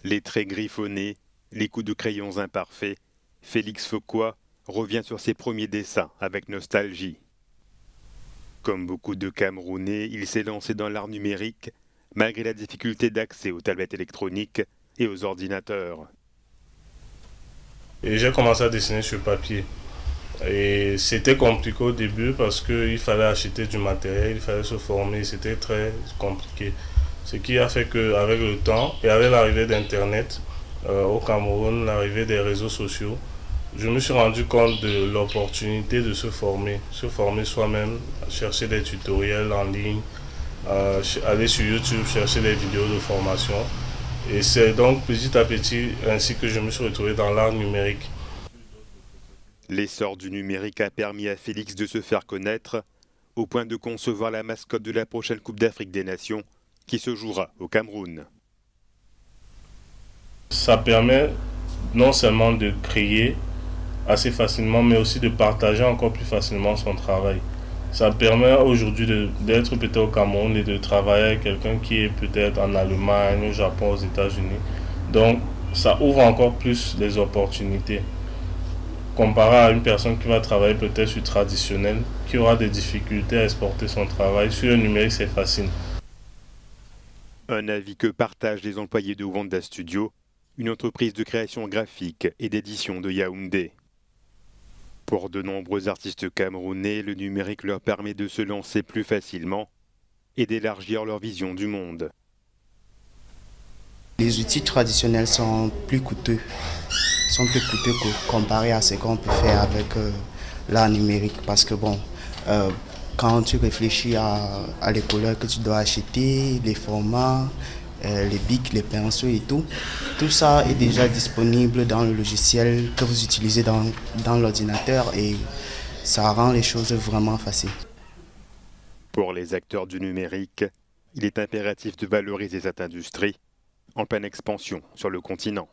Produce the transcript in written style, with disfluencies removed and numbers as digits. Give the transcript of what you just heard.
Les traits griffonnés, les coups de crayons imparfaits, Félix Fauquois revient sur ses premiers dessins avec nostalgie. Comme beaucoup de Camerounais, il s'est lancé dans l'art numérique malgré la difficulté d'accès aux tablettes électroniques et aux ordinateurs. Et j'ai commencé à dessiner sur papier. Et c'était compliqué au début parce qu'il fallait acheter du matériel, il fallait se former, c'était très compliqué. Ce qui a fait qu'avec le temps et avec l'arrivée d'Internet au Cameroun, l'arrivée des réseaux sociaux, je me suis rendu compte de l'opportunité de se former soi-même, chercher des tutoriels en ligne, aller sur YouTube, chercher des vidéos de formation. Et c'est donc petit à petit ainsi que je me suis retrouvé dans l'art numérique. L'essor du numérique a permis à Félix de se faire connaître au point de concevoir la mascotte de la prochaine Coupe d'Afrique des Nations qui se jouera au Cameroun. Ça permet non seulement de créer assez facilement, mais aussi de partager encore plus facilement son travail. Ça permet aujourd'hui d'être peut-être au Cameroun et de travailler avec quelqu'un qui est peut-être en Allemagne, au Japon, aux États-Unis. Donc, ça ouvre encore plus les opportunités. Comparé à une personne qui va travailler peut-être sur traditionnel, qui aura des difficultés à exporter son travail, sur le numérique, c'est facile. Un avis que partagent les employés de Wanda Studio, une entreprise de création graphique et d'édition de Yaoundé. Pour de nombreux artistes camerounais, le numérique leur permet de se lancer plus facilement et d'élargir leur vision du monde. Les outils traditionnels sont plus coûteux comparé à ce qu'on peut faire avec l'art numérique. Parce que bon, euh, quand tu réfléchis à les couleurs que tu dois acheter, les formats, les bics, les pinceaux et tout ça est déjà disponible dans le logiciel que vous utilisez dans l'ordinateur et ça rend les choses vraiment faciles. Pour les acteurs du numérique, il est impératif de valoriser cette industrie en pleine expansion sur le continent.